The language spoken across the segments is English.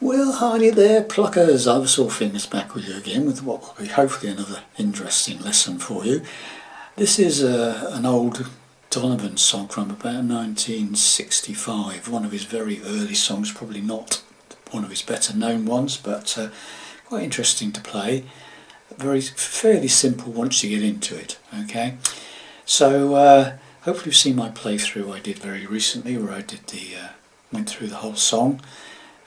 Well, hi there, pluckers. I was all fingers back with you again with what will be hopefully another interesting lesson for you. This is an old Donovan song from about 1965, one of his very early songs, probably not one of his better known ones, but quite interesting to play. Fairly simple once you get into it, okay? So hopefully you've seen my playthrough I did very recently where I did went through the whole song.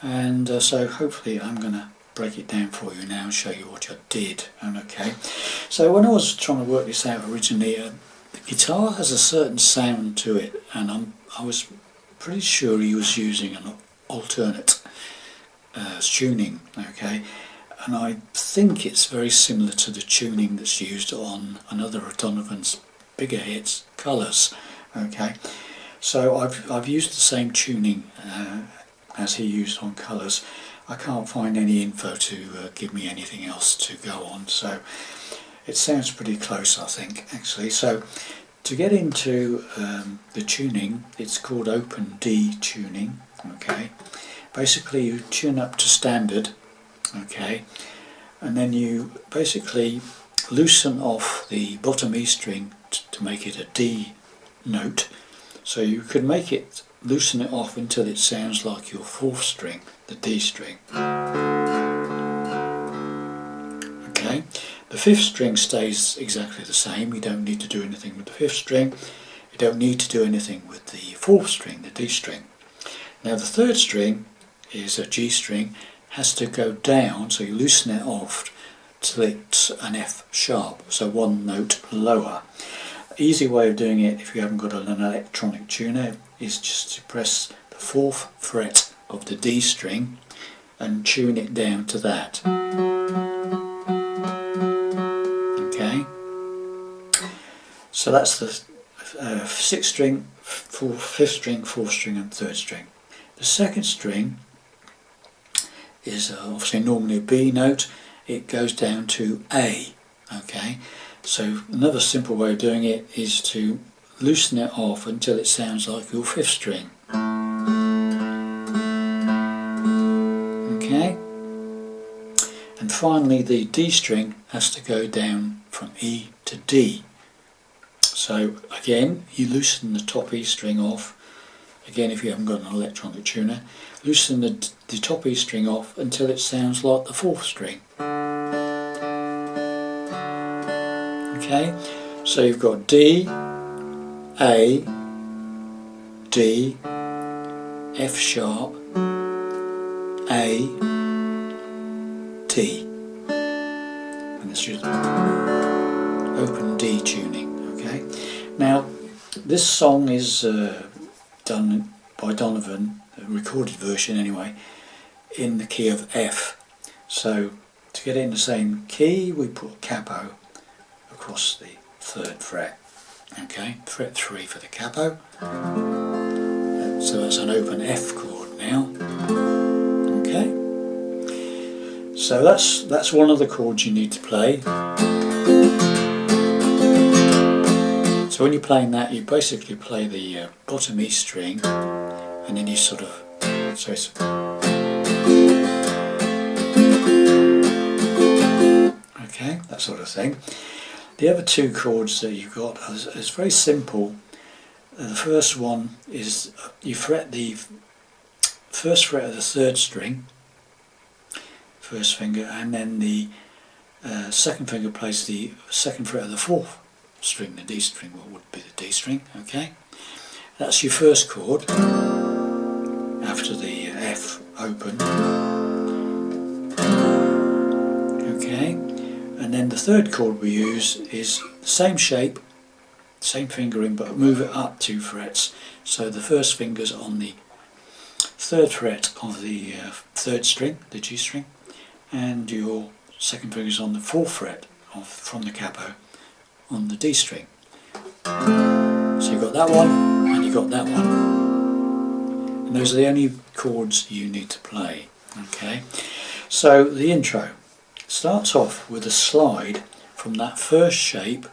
And so hopefully I'm going to break it down for you now and show you what I did. Okay. So when I was trying to work this out originally, the guitar has a certain sound to it, and I was pretty sure he was using an alternate tuning. Okay, and I think it's very similar to the tuning that's used on another of Donovan's bigger hits, Colours. Okay, so I've used the same tuning as he used on Colours. I can't find any info to give me anything else to go on, so it sounds pretty close, I think, actually. So to get into the tuning, it's called open D tuning. Okay, basically you tune up to standard, okay, and then you basically loosen off the bottom E string to make it a D note. So you could make it, loosen it off until it sounds like your fourth string, the D string. Okay, the fifth string stays exactly the same. You don't need to do anything with the fifth string. You don't need to do anything with the fourth string, the D string. Now the third string is a G string, has to go down, so you loosen it off till it's an F sharp, so one note lower. Easy way of doing it, if you haven't got an electronic tuner, is just to press the fourth fret of the D string and tune it down to that. Okay, so that's the sixth string, fifth string, fourth string and third string. The second string is obviously normally a B note. It goes down to A. Okay, so another simple way of doing it is to loosen it off until it sounds like your fifth string. Okay, and finally the D string has to go down from E to D. So again, you loosen the top E string off. Again, if you haven't got an electronic tuner, loosen the top E string off until it sounds like the fourth string. Okay, so you've got D, A, D, F sharp, A, D, and it's just open D tuning. Okay, now this song is done by Donovan, a recorded version anyway, in the key of F. So to get in the same key, we put capo across the third fret. Okay, fret 3 for the capo. So that's an open F chord now. Okay, so that's one of the chords you need to play. So when you're playing that, you basically play the bottom E string, and then you sort of, so it's okay, that sort of thing. The other two chords that you've got is very simple. The first one is you fret the first fret of the third string, first finger, and then the second finger plays the second fret of the fourth string, the D string, what would be the D string. Okay, that's your first chord after the F open. Okay, and then the third chord we use is the same shape, same fingering, but move it up 2 frets. So the first finger's on the third fret of the third string, the G string, and your second finger's on the fourth fret from the capo on the D string. So you've got that one and you've got that one, and those are the only chords you need to play. Okay, so the intro starts off with a slide from that first shape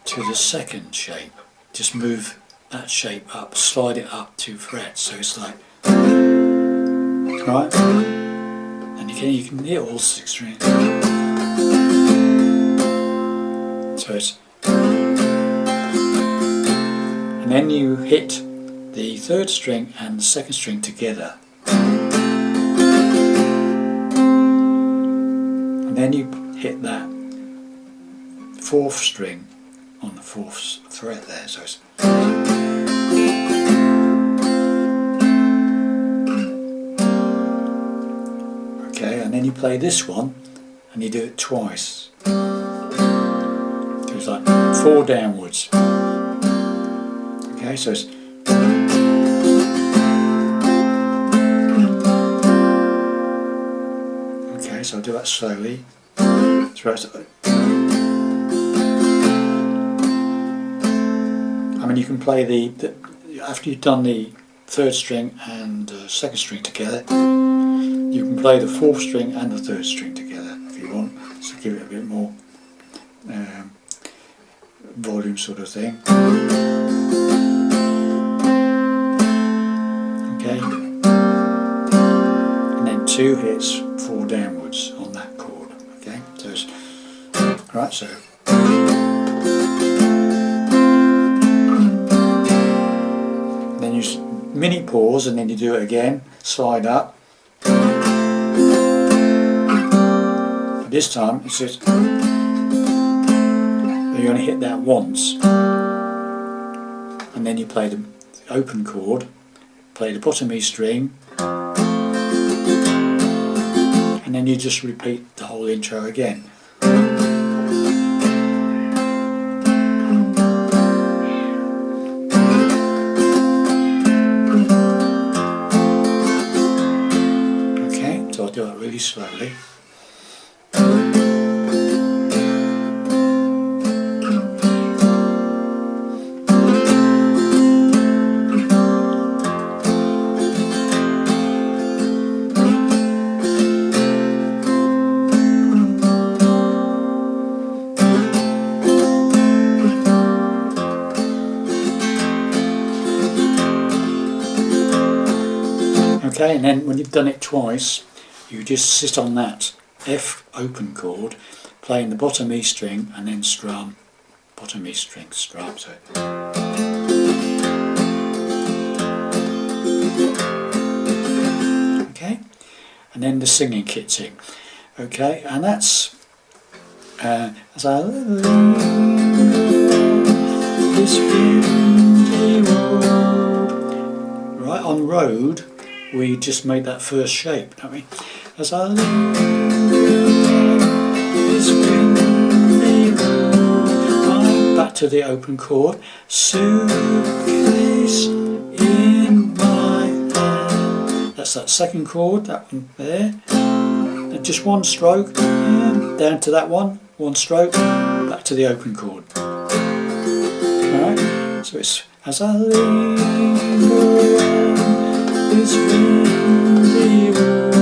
to the second shape. Just move that shape up, slide it up 2 frets, so it's like right? And you can hit all 6 strings. So it's, and then you hit the 3rd string and the 2nd string together, and then you hit that 4th string on the 4th fret there. So it's, okay, and then you play this one and you do it twice. So it's like 4 downwards. Okay, so it's, okay, so I'll do that slowly. I mean, you can play the after you've done the 3rd string and 2nd string together, you can play the 4th string and the 3rd string together if you want, to give it a bit more volume sort of thing. Okay, and then 2 hits 4 downwards on that chord. Okay, so it's right. So then you mini pause and then you do it again. Slide up. But this time it's just, you're going to hit that once, and then you play the open chord, play the bottom E string, and then you just repeat the whole intro again. Okay, so I'll do it really slowly. Okay, and then when you've done it twice, you just sit on that F open chord, playing the bottom E string and then strum, bottom E string, strum. So okay, and then the singing kicks in. Okay, and that's as I this windy road. Right, on road we just made that first shape, don't we? As I this windy road, back to the open chord, suitcase in my hand. That's that 2nd chord, that one there. And just 1 stroke, down to that one stroke, back to the open chord. Alright, so it's as I linger this windy road,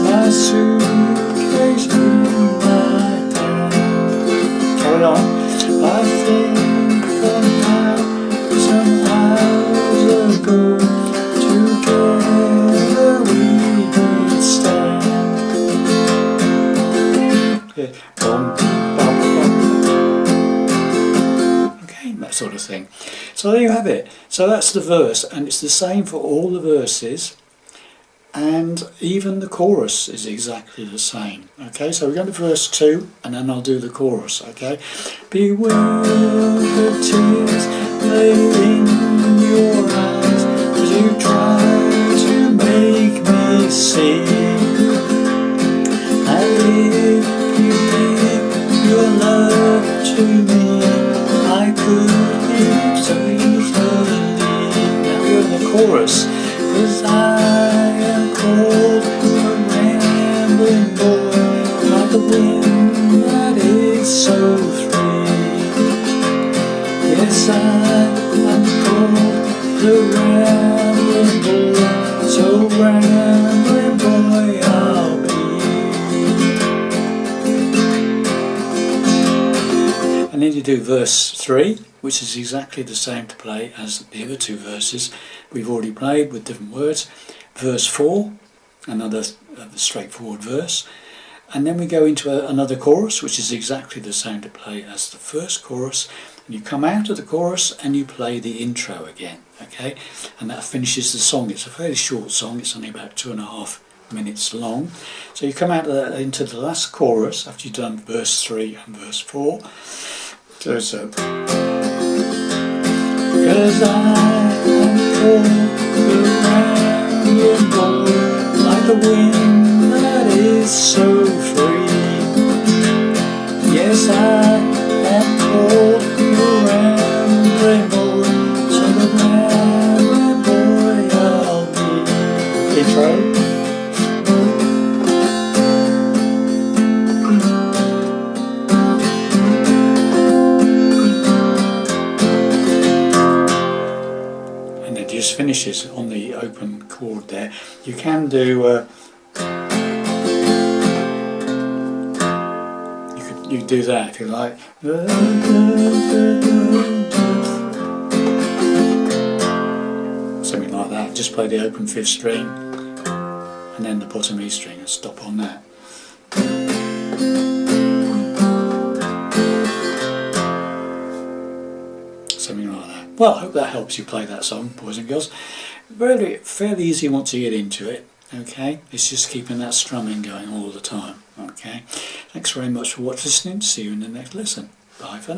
my suitcase in my hand. Carry on. I think of how some hours ago together we did stand. Okay. Bum, bum, bum. Okay, that sort of thing. So there you have it. So that's the verse, and it's the same for all the verses, and even the chorus is exactly the same. Okay, so we're going to verse 2 and then I'll do the chorus. Okay, bewildered tears lay in your eyes as you try to make me see, and if you gave your love to me I could live so easily. Now we're in the chorus. 'Cause I am called a rambling boy, like the wind that is so free. Yes, I am called the rambling boy, so rambling boy I'll be. And then you do verse 3, which is exactly the same to play as the other 2 verses we've already played with different words. Verse 4, another straightforward verse, and then we go into another chorus, which is exactly the same to play as the first chorus, and you come out of the chorus and you play the intro again, okay, and that finishes the song. It's a fairly short song, it's only about 2.5 minutes long. So you come out of that into the last chorus after you've done verse 3 and verse 4. So it's a "'Cause I am called around boy, like the wind that is so free. Yes, I am called around boy, so the rambling boy I'll be." Intro. Just finishes on the open chord there. You can do you do that if you like, something like that. Just play the open 5th string and then the bottom E string and stop on that. Something like that. Well, I hope that helps you play that song, boys and girls. Fairly easy once you get into it, okay? It's just keeping that strumming going all the time, okay? Thanks very much for listening. See you in the next lesson. Bye for now.